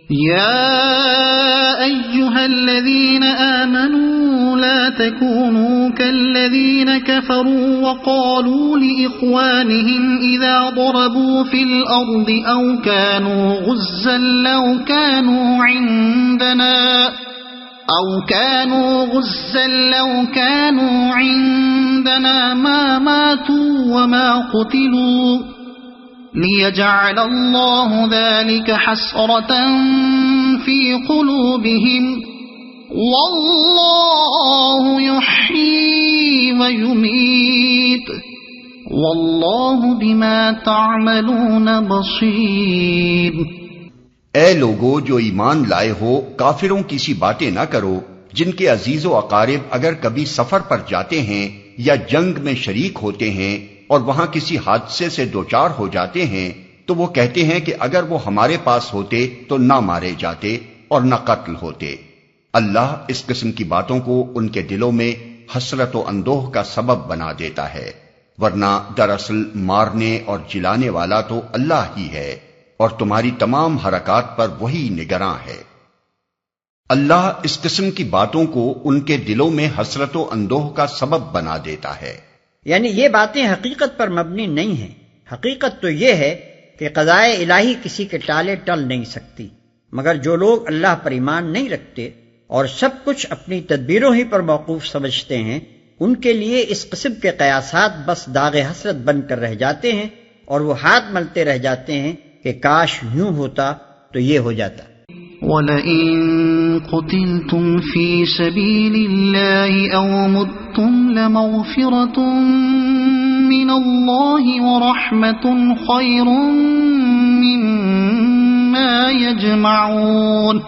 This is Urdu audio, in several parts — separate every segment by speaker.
Speaker 1: يا أيها الذين آمنوا لا تكونوا كالذين كفروا وقالوا لإخوانهم إذا ضربوا في الأرض أو كانوا غزا لو كانوا عندنا ما ماتوا وما قتلوا ليجعل الله ذلك حسرة في قلوبهم والله يحيي ويميت والله بما تعملون بصير۔
Speaker 2: اے لوگو جو ایمان لائے ہو، کافروں کی سی باتیں نہ کرو جن کے عزیز و اقارب اگر کبھی سفر پر جاتے ہیں یا جنگ میں شریک ہوتے ہیں اور وہاں کسی حادثے سے دوچار ہو جاتے ہیں تو وہ کہتے ہیں کہ اگر وہ ہمارے پاس ہوتے تو نہ مارے جاتے اور نہ قتل ہوتے۔ اللہ اس قسم کی باتوں کو ان کے دلوں میں حسرت و اندوہ کا سبب بنا دیتا ہے، ورنہ دراصل مارنے اور جلانے والا تو اللہ ہی ہے اور تمہاری تمام حرکات پر وہی نگراں ہے۔ اللہ اس قسم کی باتوں کو ان کے دلوں میں حسرت و اندوہ کا سبب بنا دیتا ہے،
Speaker 3: یعنی یہ باتیں حقیقت پر مبنی نہیں ہیں۔ حقیقت تو یہ ہے کہ قضائے الہی کسی کے ٹالے ٹل نہیں سکتی، مگر جو لوگ اللہ پر ایمان نہیں رکھتے اور سب کچھ اپنی تدبیروں ہی پر موقوف سمجھتے ہیں، ان کے لیے اس قسم کے قیاسات بس داغ حسرت بن کر رہ جاتے ہیں اور وہ ہاتھ ملتے رہ جاتے ہیں کہ کاش یوں ہوتا تو یہ ہو جاتا۔
Speaker 1: وَلَئِن قُتِلْتُمْ فِي سَبِيلِ اللَّهِ أَوْ مُتُّمْ لَمَغْفِرَةٌ مِّنَ اللَّهِ وَرَحْمَةٌ خَيْرٌ مِّمَّا يَجْمَعُونَ۔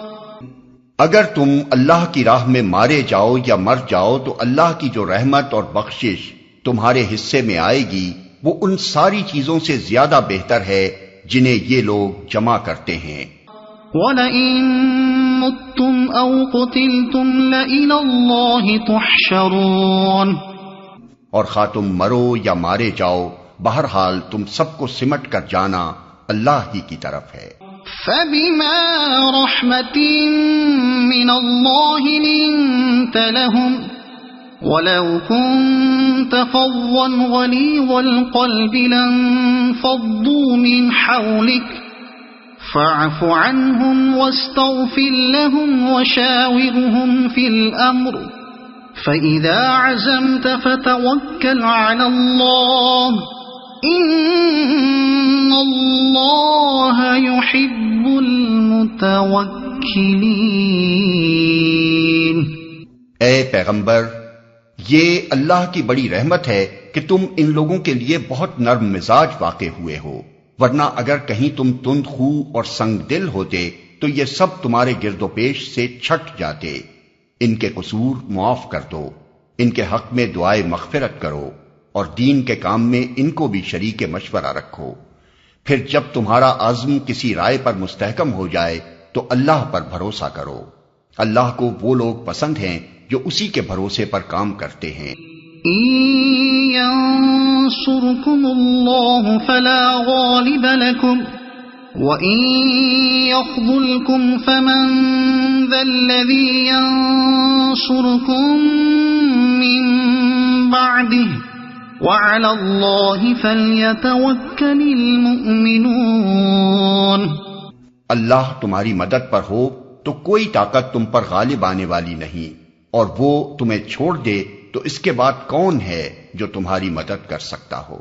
Speaker 2: اگر تم اللہ کی راہ میں مارے جاؤ یا مر جاؤ تو اللہ کی جو رحمت اور بخشش تمہارے حصے میں آئے گی وہ ان ساری چیزوں سے زیادہ بہتر ہے جنہیں یہ لوگ جمع کرتے ہیں۔
Speaker 1: وَلَئِن مُتُّمْ أَوْ قُتِلْتُمْ لَإِلَى اللَّهِ تُحْشَرُونَ۔
Speaker 2: اور خواہ تم مرو یا مارے جاؤ، بہرحال تم سب کو سمٹ کر جانا اللہ ہی کی طرف ہے۔
Speaker 1: فَبِمَا رَحْمَةٍ مِّنَ اللَّهِ لِنتَ لَهُمْ وَلَوْ كُنتَ فَظًّا غَلِيظَ الْقَلْبِ لَانفَضُّوا مِنْ حَوْلِكَ فَاعْفُ عَنْهُمْ وَاسْتَغْفِرْ لَهُمْ وَشَاوِرْهُمْ فِي الْأَمْرِ فَإِذَا عَزَمْتَ فَتَوَكَّلْ عَلَى اللَّهِ إِنَّ اللَّهَ يُحِبُّ الْمُتَوَكِّلِينَ۔
Speaker 2: اے پیغمبر، یہ اللہ کی بڑی رحمت ہے کہ تم ان لوگوں کے لیے بہت نرم مزاج واقع ہوئے ہو، ورنہ اگر کہیں تم تند خو اور سنگ دل ہوتے تو یہ سب تمہارے گرد و پیش سے چھٹ جاتے۔ ان کے قصور معاف کر دو، ان کے حق میں دعائے مغفرت کرو اور دین کے کام میں ان کو بھی شریک مشورہ رکھو۔ پھر جب تمہارا عزم کسی رائے پر مستحکم ہو جائے تو اللہ پر بھروسہ کرو۔ اللہ کو وہ لوگ پسند ہیں جو اسی کے بھروسے پر کام کرتے ہیں۔
Speaker 1: ينصركم الله فلا غالب لكم وإن يخذلكم فمن ذا الذي ينصركم من بعده وعلى الله فليتوكل المؤمنون۔
Speaker 2: اللہ تمہاری مدد پر ہو تو کوئی طاقت تم پر غالب آنے والی نہیں، اور وہ تمہیں چھوڑ دے تو اس کے بعد کون ہے جو تمہاری مدد کر سکتا ہو؟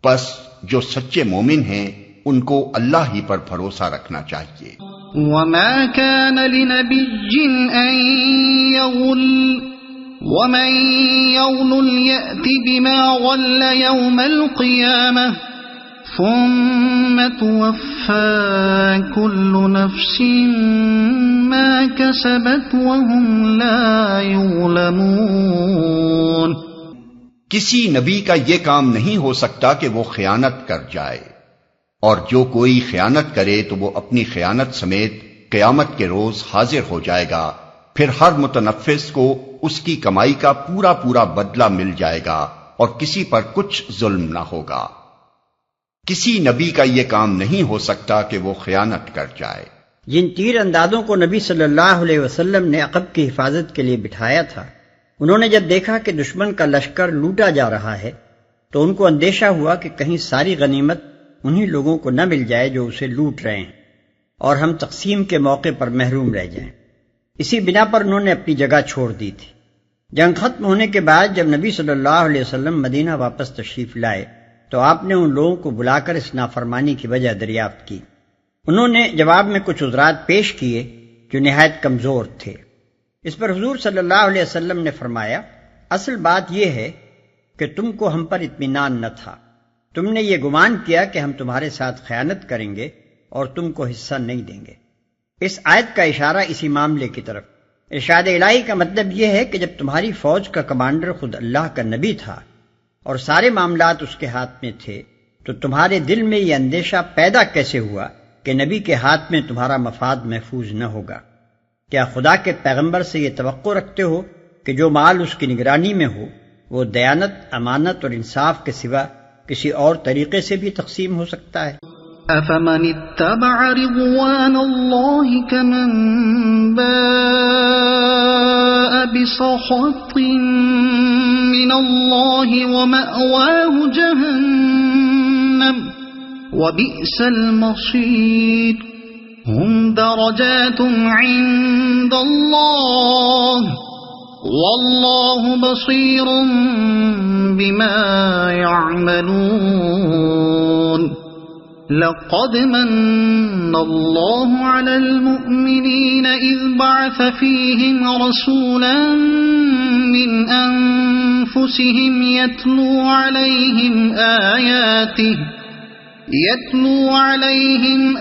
Speaker 2: پس جو سچے مومن ہیں ان کو اللہ ہی پر بھروسہ رکھنا چاہیے۔
Speaker 1: وَمَا كَانَ لِنَبِيٍّ أَن يَغُلَّ وَمَن يَغْلُلْ يَأْتِ بِمَا غَلَّ يَوْمَ الْقِيَامَةِ ثُمَّ تُوَفَّى كُلُّ نَفْسٍ مَا كَسَبَتْ وَهُمْ لَا يُظْلَمُونَ۔
Speaker 2: کسی نبی کا یہ کام نہیں ہو سکتا کہ وہ خیانت کر جائے، اور جو کوئی خیانت کرے تو وہ اپنی خیانت سمیت قیامت کے روز حاضر ہو جائے گا، پھر ہر متنفس کو اس کی کمائی کا پورا پورا بدلہ مل جائے گا اور کسی پر کچھ ظلم نہ ہوگا۔ کسی نبی کا یہ کام نہیں ہو سکتا کہ وہ خیانت کر جائے۔
Speaker 3: جن تیر اندازوں کو نبی صلی اللہ علیہ وسلم نے عقب کی حفاظت کے لیے بٹھایا تھا، انہوں نے جب دیکھا کہ دشمن کا لشکر لوٹا جا رہا ہے تو ان کو اندیشہ ہوا کہ کہیں ساری غنیمت انہی لوگوں کو نہ مل جائے جو اسے لوٹ رہے ہیں اور ہم تقسیم کے موقع پر محروم رہ جائیں۔ اسی بنا پر انہوں نے اپنی جگہ چھوڑ دی تھی۔ جنگ ختم ہونے کے بعد جب نبی صلی اللہ علیہ وسلم مدینہ واپس تشریف لائے تو آپ نے ان لوگوں کو بلا کر اس نافرمانی کی وجہ دریافت کی۔ انہوں نے جواب میں کچھ عذرات پیش کیے جو نہایت کمزور تھے۔ اس پر حضور صلی اللہ علیہ وسلم نے فرمایا، اصل بات یہ ہے کہ تم کو ہم پر اطمینان نہ تھا، تم نے یہ گمان کیا کہ ہم تمہارے ساتھ خیانت کریں گے اور تم کو حصہ نہیں دیں گے۔ اس آیت کا اشارہ اسی معاملے کی طرف۔ ارشاد الہی کا مطلب یہ ہے کہ جب تمہاری فوج کا کمانڈر خود اللہ کا نبی تھا اور سارے معاملات اس کے ہاتھ میں تھے تو تمہارے دل میں یہ اندیشہ پیدا کیسے ہوا کہ نبی کے ہاتھ میں تمہارا مفاد محفوظ نہ ہوگا؟ کیا خدا کے پیغمبر سے یہ توقع رکھتے ہو کہ جو مال اس کی نگرانی میں ہو وہ دیانت، امانت اور انصاف کے سوا کسی اور طریقے سے بھی تقسیم ہو سکتا ہے؟
Speaker 1: أفمن اتبع رضوان الله كمن باء بسخط من الله ومأواه جهنم وبئس المصير هم درجات عند الله والله بصير بما يعملون لقد من الله على المؤمنين إذ بعث فيهم رسولا من أنفسهم يتلو عليهم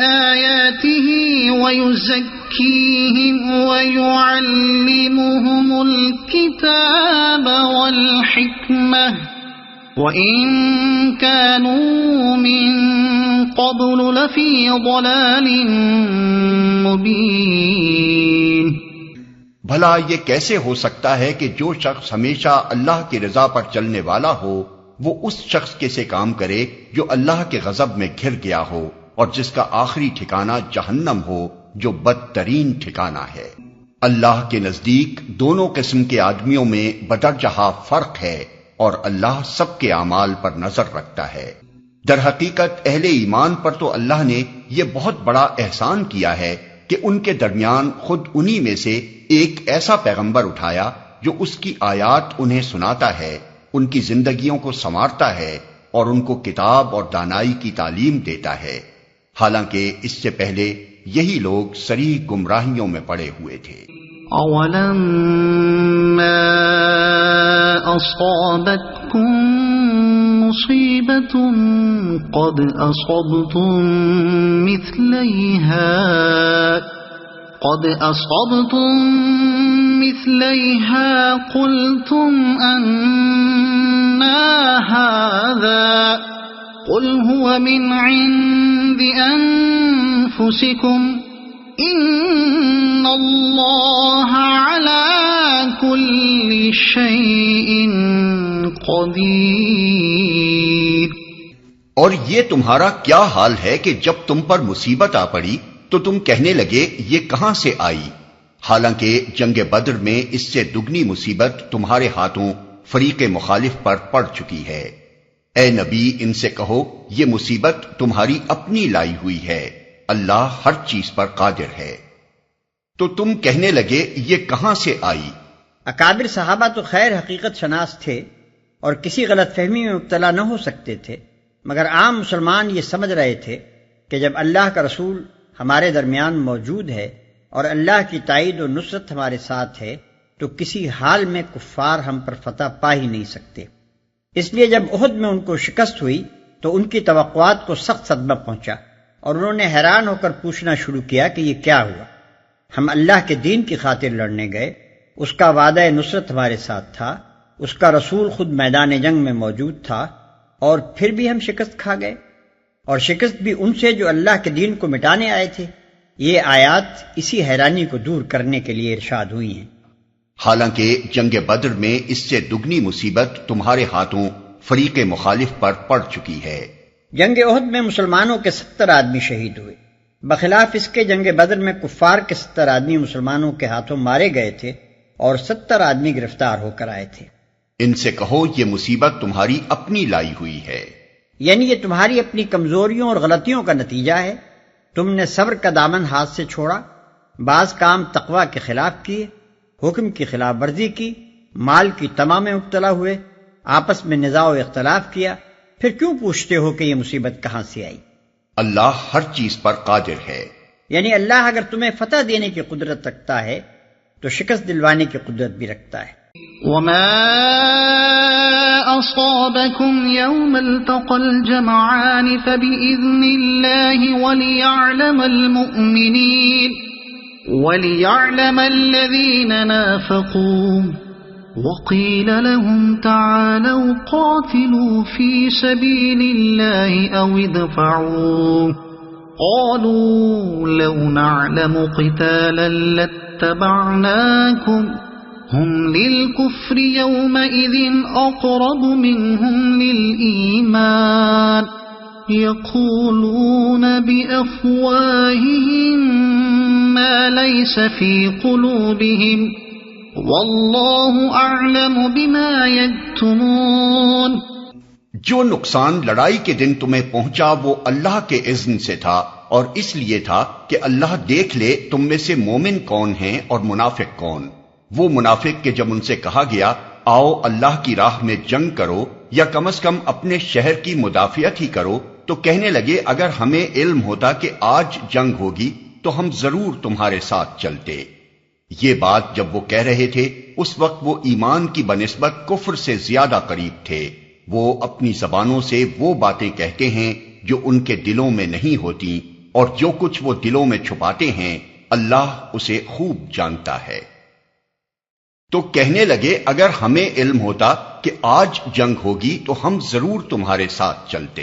Speaker 1: آياته ويزكيهم ويعلمهم الكتاب والحكمة وَإِن كَانُوا مِن قَبْلُ لَفِي ضَلَالٍ مُبِينٍ۔
Speaker 2: بھلا یہ کیسے ہو سکتا ہے کہ جو شخص ہمیشہ اللہ کی رضا پر چلنے والا ہو وہ اس شخص کے سے کام کرے جو اللہ کے غضب میں گھر گیا ہو اور جس کا آخری ٹھکانہ جہنم ہو جو بدترین ٹھکانہ ہے۔ اللہ کے نزدیک دونوں قسم کے آدمیوں میں بدرجہ فرق ہے اور اللہ سب کے اعمال پر نظر رکھتا ہے۔ در حقیقت اہل ایمان پر تو اللہ نے یہ بہت بڑا احسان کیا ہے کہ ان کے درمیان خود انہی میں سے ایک ایسا پیغمبر اٹھایا جو اس کی آیات انہیں سناتا ہے، ان کی زندگیوں کو سنوارتا ہے اور ان کو کتاب اور دانائی کی تعلیم دیتا ہے، حالانکہ اس سے پہلے یہی لوگ صریح گمراہیوں میں پڑے ہوئے تھے۔
Speaker 1: أَوَلَمَّا أَصَابَتْكُم مُّصِيبَةٌ قَدْ أَصَبْتُم مِّثْلَيْهَا قُلْتُمْ أَنَّىٰ هَٰذَا قُلْ هُوَ مِنْ عِندِ أَنفُسِكُمْ إِنَّ اللَّهَ عَلَىٰ كُلِّ شَيْءٍ قَدِيرٌ۔
Speaker 2: اور یہ تمہارا کیا حال ہے کہ جب تم پر مصیبت آ پڑی تو تم کہنے لگے یہ کہاں سے آئی، حالانکہ جنگ بدر میں اس سے دگنی مصیبت تمہارے ہاتھوں فریق مخالف پر پڑ چکی ہے۔ اے نبی ان سے کہو یہ مصیبت تمہاری اپنی لائی ہوئی ہے، اللہ ہر چیز پر قادر ہے۔ تو تم کہنے لگے یہ کہاں سے آئی؟
Speaker 3: اکابر صحابہ تو خیر حقیقت شناس تھے اور کسی غلط فہمی میں مبتلا نہ ہو سکتے تھے، مگر عام مسلمان یہ سمجھ رہے تھے کہ جب اللہ کا رسول ہمارے درمیان موجود ہے اور اللہ کی تائید و نصرت ہمارے ساتھ ہے تو کسی حال میں کفار ہم پر فتح پا ہی نہیں سکتے۔ اس لیے جب احد میں ان کو شکست ہوئی تو ان کی توقعات کو سخت صدمہ پہنچا اور انہوں نے حیران ہو کر پوچھنا شروع کیا کہ یہ کیا ہوا؟ ہم اللہ کے دین کی خاطر لڑنے گئے، اس کا وعدہ نصرت ہمارے ساتھ تھا، اس کا رسول خود میدان جنگ میں موجود تھا اور پھر بھی ہم شکست کھا گئے، اور شکست بھی ان سے جو اللہ کے دین کو مٹانے آئے تھے۔ یہ آیات اسی حیرانی کو دور کرنے کے لیے ارشاد ہوئی ہیں۔
Speaker 2: حالانکہ جنگ بدر میں اس سے دگنی مصیبت تمہارے ہاتھوں فریق مخالف پر پڑ چکی ہے۔
Speaker 3: جنگ احد میں مسلمانوں کے 70 آدمی شہید ہوئے، بخلاف اس کے جنگ بدر میں کفار کے 70 آدمی مسلمانوں کے ہاتھوں مارے گئے تھے اور 70 آدمی گرفتار ہو کر آئے تھے۔
Speaker 2: ان سے کہو یہ مصیبت تمہاری اپنی لائی ہوئی ہے،
Speaker 3: یعنی یہ تمہاری اپنی کمزوریوں اور غلطیوں کا نتیجہ ہے۔ تم نے صبر کا دامن ہاتھ سے چھوڑا، بعض کام تقوی کے خلاف کیے، حکم کی خلاف ورزی کی، مال کی طمع میں مبتلا ہوئے، آپس میں نزاع و اختلاف کیا، پھر کیوں پوچھتے ہو کہ یہ مصیبت کہاں سے آئی؟
Speaker 2: اللہ ہر چیز پر قادر ہے،
Speaker 3: یعنی اللہ اگر تمہیں فتح دینے کی قدرت رکھتا ہے تو شکست دلوانے کی قدرت بھی رکھتا ہے۔
Speaker 1: وما أصابكم يوم التقى الجمعان فبإذن الله وليعلم الذين نافقوا وقيل لهم تعالوا قاتلوا في سبيل الله أو ادفعوا قالوا لو نعلم قتالا لاتبعناكم هم للكفر يومئذ أقرب منهم للإيمان يقولون بأفواههم ما ليس في قلوبهم والله أعلم بما يكتمون۔
Speaker 2: جو نقصان لڑائی کے دن تمہیں پہنچا وہ اللہ کے اذن سے تھا، اور اس لیے تھا کہ اللہ دیکھ لے تم میں سے مومن کون ہیں اور منافق کون۔ وہ منافق کہ جب ان سے کہا گیا آؤ اللہ کی راہ میں جنگ کرو یا کم از کم اپنے شہر کی مدافعت ہی کرو، تو کہنے لگے اگر ہمیں علم ہوتا کہ آج جنگ ہوگی تو ہم ضرور تمہارے ساتھ چلتے۔ یہ بات جب وہ کہہ رہے تھے اس وقت وہ ایمان کی بنسبت کفر سے زیادہ قریب تھے۔ وہ اپنی زبانوں سے وہ باتیں کہتے ہیں جو ان کے دلوں میں نہیں ہوتی، اور جو کچھ وہ دلوں میں چھپاتے ہیں اللہ اسے خوب جانتا ہے۔ تو کہنے لگے اگر ہمیں علم ہوتا کہ آج جنگ ہوگی تو ہم ضرور تمہارے ساتھ چلتے۔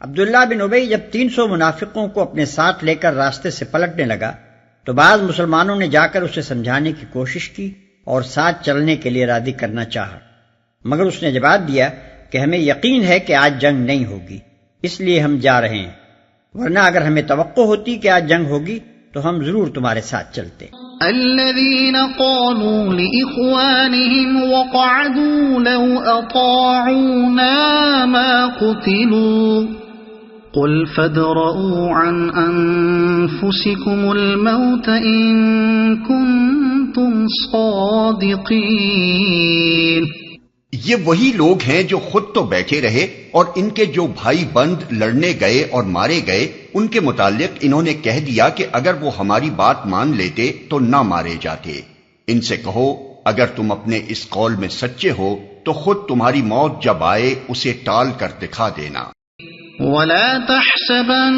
Speaker 3: عبداللہ بن ابی جب 300 منافقوں کو اپنے ساتھ لے کر راستے سے پلٹنے لگا تو بعض مسلمانوں نے جا کر اسے سمجھانے کی کوشش کی اور ساتھ چلنے کے لیے راضی کرنا چاہا، مگر اس نے جواب دیا کہ ہمیں یقین ہے کہ آج جنگ نہیں ہوگی، اس لیے ہم جا رہے ہیں، ورنہ اگر ہمیں توقع ہوتی کہ آج جنگ ہوگی تو ہم ضرور تمہارے ساتھ چلتے۔
Speaker 1: الذين قالوا لإخوانهم وقعدوا لو أطاعونا ما قتلوا قل فادرءوا عن أنفسكم الموت إن كنتم صادقين۔
Speaker 2: یہ وہی لوگ ہیں جو خود تو بیٹھے رہے اور ان کے جو بھائی بند لڑنے گئے اور مارے گئے ان کے متعلق انہوں نے کہہ دیا کہ اگر وہ ہماری بات مان لیتے تو نہ مارے جاتے۔ ان سے کہو اگر تم اپنے اس قول میں سچے ہو تو خود تمہاری موت جب آئے اسے ٹال کر دکھا دینا۔
Speaker 1: ولا تحسبن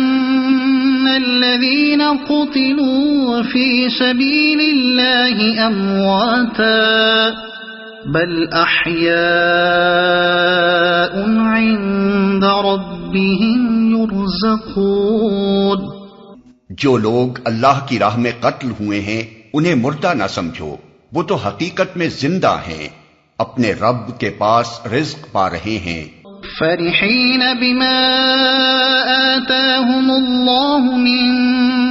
Speaker 1: الذين قتلوا في سبيل الله أمواتا بل احیاء عند ربهم يرزقون۔
Speaker 2: جو لوگ اللہ کی راہ میں قتل ہوئے ہیں انہیں مردہ نہ سمجھو، وہ تو حقیقت میں زندہ ہیں، اپنے رب کے پاس رزق پا رہے ہیں۔
Speaker 1: فرحين بما آتاهم الله من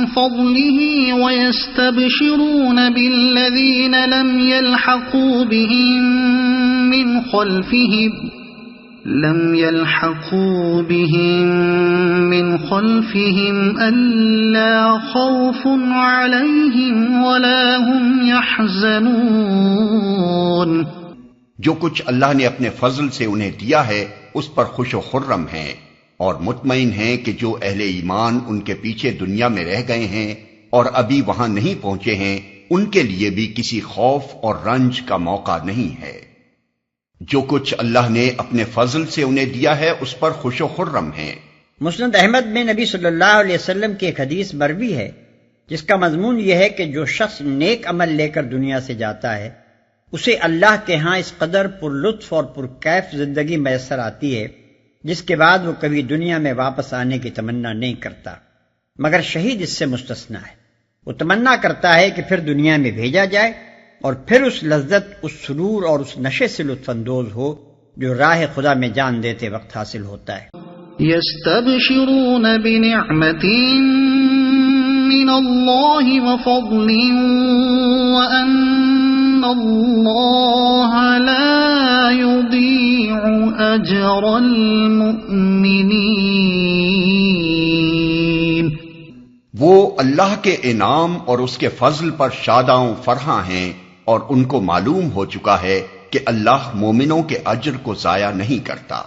Speaker 1: فضله ويستبشرون بالذين لم يلحقوا بهم من خلفهم ألا خوف عليهم ولا هم يحزنون۔
Speaker 2: جو کچھ اللہ نے اپنے فضل سے انہیں دیا ہے اس پر خوش و خرم ہیں اور مطمئن ہیں کہ جو اہل ایمان ان کے پیچھے دنیا میں رہ گئے ہیں اور ابھی وہاں نہیں پہنچے ہیں ان کے لیے بھی کسی خوف اور رنج کا موقع نہیں ہے۔ جو کچھ اللہ نے اپنے فضل سے انہیں دیا ہے اس پر خوش و خرم ہیں۔
Speaker 3: مسند احمد میں نبی صلی اللہ علیہ وسلم کی ایک حدیث مروی ہے جس کا مضمون یہ ہے کہ جو شخص نیک عمل لے کر دنیا سے جاتا ہے اسے اللہ کے ہاں اس قدر پر لطف اور پر کیف زندگی میسر آتی ہے جس کے بعد وہ کبھی دنیا میں واپس آنے کی تمنا نہیں کرتا، مگر شہید اس سے مستثنا ہے۔ وہ تمنا کرتا ہے کہ پھر دنیا میں بھیجا جائے اور پھر اس لذت، اس سرور اور اس نشے سے لطف اندوز ہو جو راہ خدا میں جان دیتے وقت حاصل ہوتا ہے۔
Speaker 1: يستبشرون بنعمة من اللہ وفضل وأن اللہ لا يضيع أجر المؤمنین۔
Speaker 2: وہ اللہ کے انعام اور اس کے فضل پر شاداں و فرحاں ہیں، اور ان کو معلوم ہو چکا ہے کہ اللہ مومنوں کے اجر کو ضائع نہیں کرتا۔